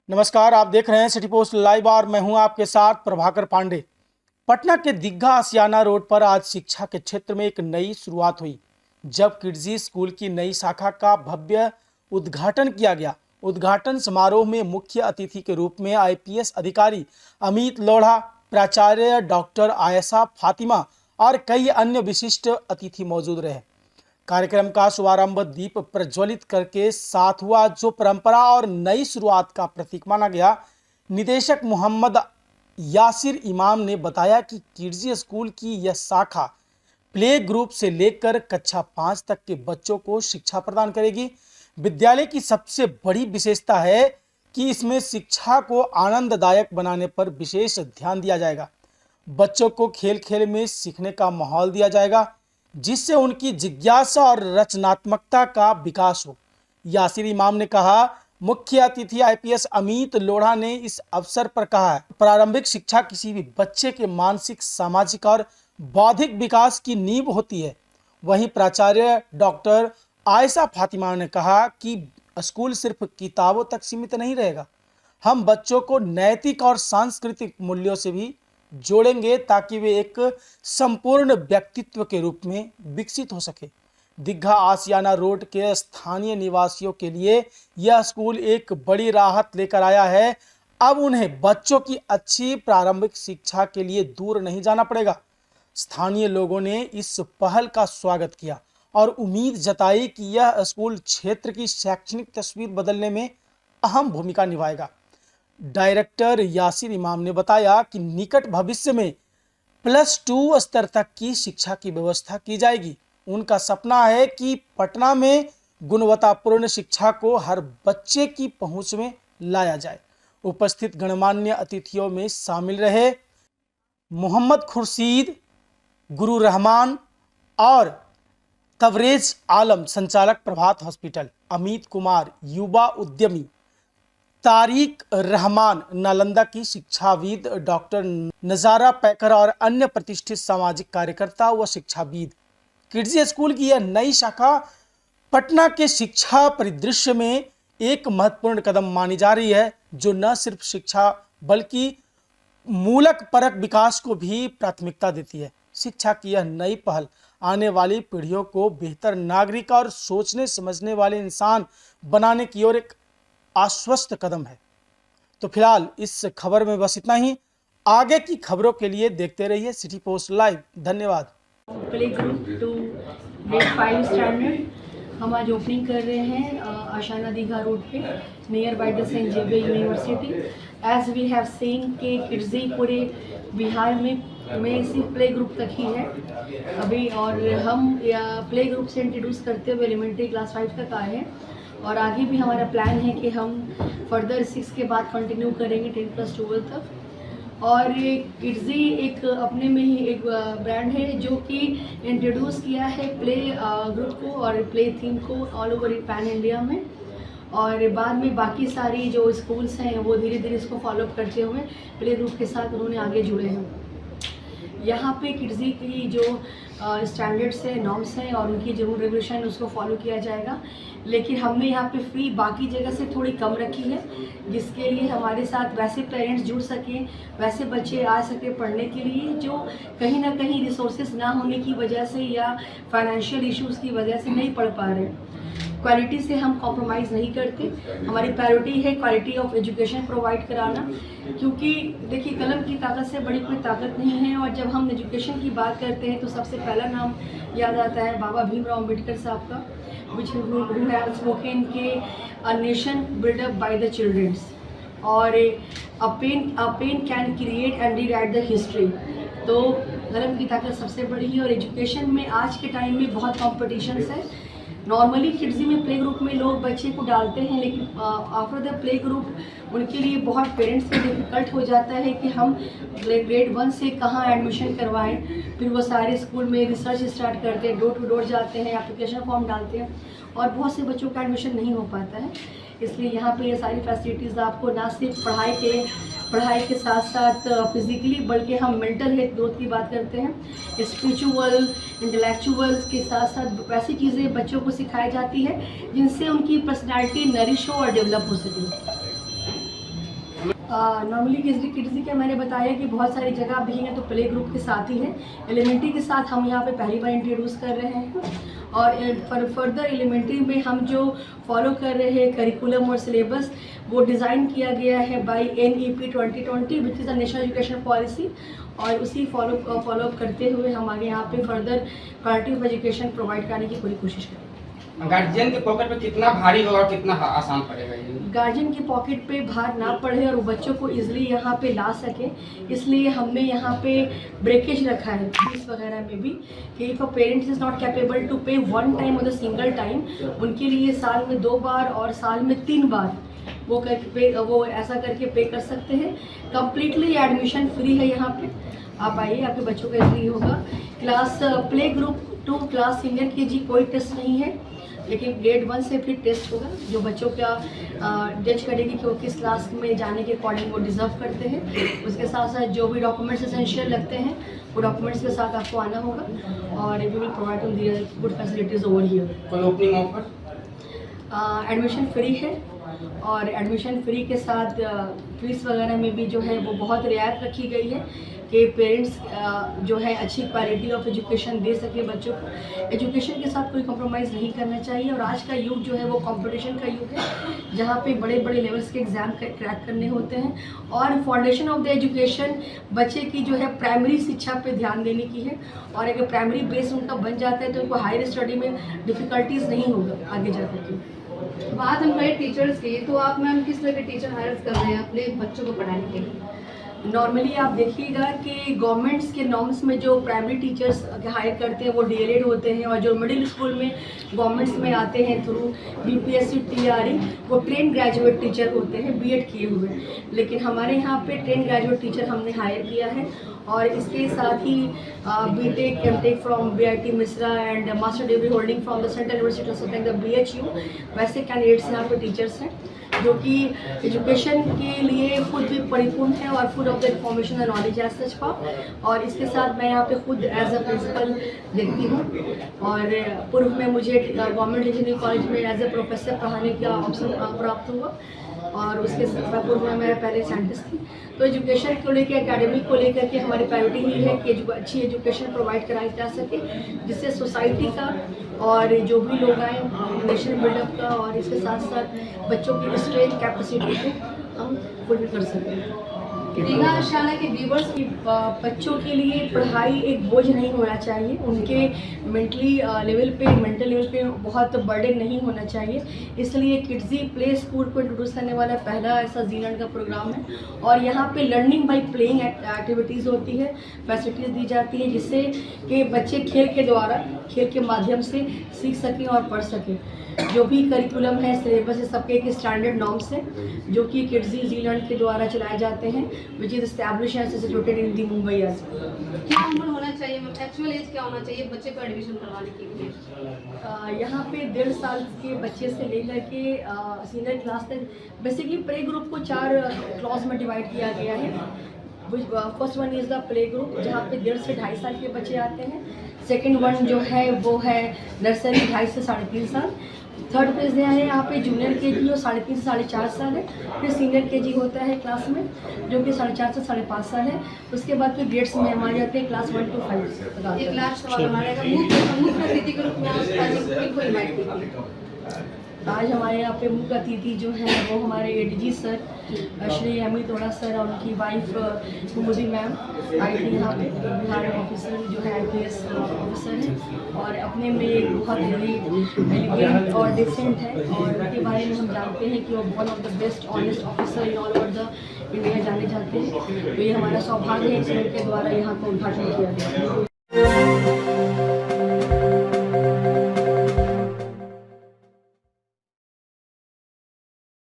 नमस्कार, आप देख रहे हैं सिटी पोस्ट लाइव और मैं हूं आपके साथ प्रभाकर पांडे। पटना के दीघा आसियाना रोड पर आज शिक्षा के क्षेत्र में एक नई शुरुआत हुई, जब किड्जी स्कूल की नई शाखा का भव्य उद्घाटन किया गया। उद्घाटन समारोह में मुख्य अतिथि के रूप में आईपीएस अधिकारी अमित लोढ़ा, प्राचार्य डॉक्टर आयशा फातिमा और कई अन्य विशिष्ट अतिथि मौजूद रहे। कार्यक्रम का शुभारंभ दीप प्रज्वलित करके साथ हुआ, जो परंपरा और नई शुरुआत का प्रतीक माना गया। निदेशक मोहम्मद यासिर इमाम ने बताया कि किड्जी स्कूल की यह शाखा प्ले ग्रुप से लेकर कक्षा 5 तक के बच्चों को शिक्षा प्रदान करेगी। विद्यालय की सबसे बड़ी विशेषता है कि इसमें शिक्षा को आनंददायक बनाने पर विशेष ध्यान दिया जाएगा। बच्चों को खेल खेल में सीखने का माहौल दिया जाएगा, जिससे उनकी जिज्ञासा और रचनात्मकता का विकास हो। यासिर इमाम ने कहा। मुख्य अतिथि आईपीएस अमित लोढ़ा ने इस अवसर पर कहा, प्रारंभिक शिक्षा किसी भी बच्चे के मानसिक, सामाजिक और बौद्धिक विकास की नींव होती है। वहीं प्राचार्य डॉक्टर आयशा फातिमा ने कहा कि स्कूल सिर्फ किताबों तक सीमित नहीं रहेगा, हम बच्चों को नैतिक और सांस्कृतिक मूल्यों से भी जोड़ेंगे ताकि वे एक संपूर्ण व्यक्तित्व के रूप में विकसित हो सके। दीघा आसियाना रोड के स्थानीय निवासियों के लिए यह स्कूल एक बड़ी राहत लेकर आया है। अब उन्हें बच्चों की अच्छी प्रारंभिक शिक्षा के लिए दूर नहीं जाना पड़ेगा। स्थानीय लोगों ने इस पहल का स्वागत किया और उम्मीद जताई कि यह स्कूल क्षेत्र की शैक्षणिक तस्वीर बदलने में अहम भूमिका निभाएगा। डायरेक्टर यासिर इमाम ने बताया कि निकट भविष्य में +2 स्तर तक की शिक्षा की व्यवस्था की जाएगी। उनका सपना है कि पटना में गुणवत्तापूर्ण शिक्षा को हर बच्चे की पहुंच में लाया जाए। उपस्थित गणमान्य अतिथियों में शामिल रहे मोहम्मद खुर्शीद, गुरु रहमान और तबरेज आलम, संचालक प्रभात हॉस्पिटल, अमित कुमार, युवा उद्यमी, तारिक रहमान, नालंदा की शिक्षाविद डॉक्टर नजारा पैकर और अन्य प्रतिष्ठित सामाजिक कार्यकर्ता व शिक्षाविद। किड्जी स्कूल की यह नई शाखा पटना के शिक्षा परिदृश्य में एक महत्वपूर्ण कदम मानी जा रही है, जो न सिर्फ शिक्षा बल्कि मूलक परक विकास को भी प्राथमिकता देती है। शिक्षा की यह नई पहल आने वाली पीढ़ियों को बेहतर नागरिक और सोचने समझने वाले इंसान बनाने की ओर एक आश्वस्त कदम है। तो फिलहाल इस खबर में बस इतना ही। आगे की खबरों के लिए देखते रहिए सिटी पोस्ट लाइव। धन्यवाद। Play group to grade 5 standard हम आज ओपनिंग कर रहे हैं आशियाना दीघा रोड पे, near by the saint Xavier university. As we have seen कि किड्जी पूरे बिहार में सिर्फ प्ले ग्रुप तक ही है अभी, और हम प्ले ग्रुप से इंट्रोड्यूस करते हुए एलिमेंट्री क्लास 5 तक आए हैं, और आगे भी हमारा प्लान है कि हम फर्दर 6 के बाद कंटिन्यू करेंगे 10+12 तक। और किड्जी एक अपने में ही एक ब्रांड है जो कि इंट्रोड्यूस किया है प्ले ग्रुप को और प्ले थीम को ऑल ओवर पैन इंडिया में, और बाद में बाकी सारी जो स्कूल्स हैं वो धीरे धीरे इसको फॉलोअप करते हुए प्ले ग्रुप के साथ उन्होंने आगे जुड़े हैं। यहाँ पे किड्जी की जो स्टैंडर्ड्स है, नॉर्म्स हैं और उनकी जो रेगुलेशन है उसको फॉलो किया जाएगा, लेकिन हमने यहाँ पे फ़ी बाकी जगह से थोड़ी कम रखी है, जिसके लिए हमारे साथ वैसे पेरेंट्स जुड़ सकें, वैसे बच्चे आ सके पढ़ने के लिए जो कहीं ना कहीं रिसोर्सेज ना होने की वजह से या फाइनेंशियल इश्यूज़ की वजह से नहीं पढ़ पा रहे। क्वालिटी से हम कॉम्प्रोमाइज़ नहीं करते, हमारी प्रायोरिटी है क्वालिटी ऑफ एजुकेशन प्रोवाइड कराना, क्योंकि देखिए कलम की ताकत से बड़ी कोई ताकत नहीं है। और जब हम एजुकेशन की बात करते हैं तो सबसे पहला नाम याद आता है बाबा भीमराव अम्बेडकर साहब का, which who have spoken के a nation built up by the childrens, और a pen can create and rewrite the history। तो कलम की ताकत सबसे बड़ी है। और एजुकेशन में आज के टाइम में बहुत कॉम्पिटिशन्स है। नॉर्मली किड्जी में प्ले ग्रुप में लोग बच्चे को डालते हैं, लेकिन आफ्टर द प्ले ग्रुप उनके लिए बहुत पेरेंट्स को डिफ़िकल्ट हो जाता है कि हम ग्रेड 1 से कहाँ एडमिशन करवाएं। फिर वो सारे स्कूल में रिसर्च स्टार्ट करते हैं, डोर टू डोर जाते हैं, एप्लीकेशन फॉर्म डालते हैं, और बहुत से बच्चों का एडमिशन नहीं हो पाता है। इसलिए यहाँ पे ये सारी फैसिलिटीज़ आपको ना सिर्फ पढ़ाई के साथ साथ फिज़िकली, बल्कि हम मेंटल हेल्थ ग्रोथ की बात करते हैं, स्पिरिचुअल, इंटेलेक्चुअल्स के साथ साथ वैसी चीज़ें बच्चों को सिखाई जाती है जिनसे उनकी पर्सनैलिटी नरिश हो और डेवलप हो सके। नॉर्मली किड्जी का मैंने बताया कि बहुत सारी जगह आप देखेंगे तो प्ले ग्रुप के साथ ही है। एलिमेंट्री के साथ हम यहाँ पे पहली बार इंट्रोड्यूस कर रहे हैं और फर्दर एलिमेंट्री में हम जो फॉलो कर रहे हैं करिकुलम और सिलेबस वो डिज़ाइन किया गया है by NEP 2020 which is a national education policy, और उसी फॉलोअप करते हुए हम आगे यहाँ पे further quality of education provide करने की पूरी कोशिश करेंगे। गार्जियन के पॉकेट पे कितना भारी होगा और कितना आसान पड़ेगा ये? गार्जियन की पॉकेट पे भार ना पड़े और वो बच्चों को इजीली यहाँ पे ला सके, इसलिए हमने यहाँ पे ब्रेकेज रखा है फीस वगैरह में भी कि if a parents is not capable to pay one time और द सिंगल टाइम, उनके लिए साल में 2 बार और साल में 3 बार वो ऐसा करके पे कर सकते हैं। कम्प्लीटली एडमिशन फ्री है यहाँ पे, आप आइए, आपके बच्चों का फ्री होगा। Class play group 2 class senior KG कोई टेस्ट नहीं है, लेकिन ग्रेड 1 से फिर टेस्ट होगा जो बच्चों का जज करेगी कि वो किस क्लास में जाने के अकॉर्डिंग वो डिज़र्व करते हैं। उसके साथ साथ जो भी डॉक्यूमेंट्स एसेंशियल लगते हैं वो डॉक्यूमेंट्स के साथ आपको आना होगा और we will provide on the good facilities over here. कोई ओपनिंग ऑफर? एडमिशन फ्री है और एडमिशन फ्री के साथ फीस वगैरह में भी जो है वो बहुत रियायत रखी गई है कि पेरेंट्स जो है अच्छी क्वालिटी ऑफ एजुकेशन दे सके बच्चों को। एजुकेशन के साथ कोई कॉम्प्रोमाइज़ नहीं करना चाहिए और आज का युग जो है वो कंपटीशन का युग है जहाँ पे बड़े बड़े लेवल्स के एग्ज़ाम क्रैक करने होते हैं और फाउंडेशन ऑफ द एजुकेशन बच्चे की जो है प्राइमरी शिक्षा पे ध्यान देने की है और अगर प्राइमरी बेस उनका बन जाता है तो उनको हायर स्टडी में डिफ़िकल्टीज़ नहीं होगा आगे जा कर के। बात हम करें टीचर्स की, तो आप मैम किस तरह के टीचर हायर कर रहे हैं अपने बच्चों को पढ़ाने के लिए? नॉर्मली आप देखिएगा कि गवर्नमेंट्स के नॉर्म्स में जो प्राइमरी टीचर्स हायर करते हैं वो DLED होते हैं और जो मिडिल स्कूल में गवर्नमेंट्स में आते हैं थ्रू BPSC TRE वो ट्रेन ग्रेजुएट टीचर होते हैं B.Ed किए हुए। लेकिन हमारे यहाँ पे ट्रेन ग्रेजुएट टीचर हमने हायर किया है और इसके साथ ही B.Tech M.Tech from BIT Mesra and master degree holding from the central university of सत्यांग BHU, वैसे कैंडिडेट्स यहाँ पे टीचर्स हैं जो कि एजुकेशन के लिए खुद भी परिपूर्ण है और full of the information and knowledge as such का। और इसके साथ मैं यहाँ पे खुद एज अ प्रिंसिपल देखती हूँ और पूर्व में मुझे गवर्नमेंट इंजीनियरिंग कॉलेज में एज अ प्रोफेसर पढ़ाने का अवसर प्राप्त हुआ और उसके पूर्व में मैं पहले साइंटिस्ट थी। तो एजुकेशन को लेकर एकेडमिक को लेकर के हमारी प्रायोरिटी ही है कि अच्छी एजुकेशन प्रोवाइड कराई जा सके जिससे सोसाइटी का और जो भी लोग आए नेशन बिल्डअप का और इसके साथ साथ बच्चों की स्ट्रेंथ कैपेसिटी को हम फुल कर सकें। दीघा आशियाना के व्यूवर्स कि बच्चों के लिए पढ़ाई एक बोझ नहीं होना चाहिए, उनके मेंटल लेवल पे बहुत बर्डन नहीं होना चाहिए, इसलिए किड्जी प्ले स्कूल को इंट्रोड्यूस करने वाला पहला ऐसा जीलैंड का प्रोग्राम है और यहाँ पे लर्निंग बाय प्लेइंग एक्टिविटीज़ होती है, फैसिलिटीज़ दी जाती है जिससे कि बच्चे खेल के माध्यम से सीख सकें और पढ़ सकें। जो भी करिकुलम है सिलेबस है सबके एक स्टैंडर्ड नॉर्म्स हैं जो कि किड्जी जीलैंड के द्वारा चलाए जाते हैं which is establish and situated in the Mumbai age. क्या उम्र होना चाहिए, एक्चुअल एज क्या होना चाहिए बच्चे को एडमिशन करवाने के लिए? यहाँ पे 1.5 साल के बच्चे से लेकर के सीनियर क्लास तक बेसिकली प्ले ग्रुप को 4 क्लास में डिवाइड किया गया है। First one is the play group जहाँ पे 1.5 से 2.5 साल के बच्चे आते हैं। सेकेंड वन जो है वो है नर्सरी 2.5 से 3.5 साल। थर्ड फेज है यहाँ पे जूनियर KG जो 3.5 से 4.5 साल है। फिर सीनियर KG होता है क्लास में जो कि 4.5 से 5.5 साल है। उसके बाद फिर ग्रेड्स में हम आ जाते हैं क्लास 1 to 5। एक लास्ट सवाल हमारे मुख्य अतिथि के रूप में किनको इनवाइट कीजिए? आज हमारे यहाँ पे मुख्य अतिथि जो हैं वो हमारे ADG सर श्री अमित तोड़ा सर और उनकी वाइफ कुमुदी मैम आई थी यहाँ पे। बिहार ऑफिसर जो है IPS ऑफिसर हैं और अपने में एक बहुत ही एलिगेंट और डिसेंट है और उनके बारे में हम जानते हैं कि वो one of the best honest officer in all over the India जाने जाते हैं। तो ये हमारा सौभाग्य है कि उनके द्वारा यहाँ का उद्घाटन किया गया।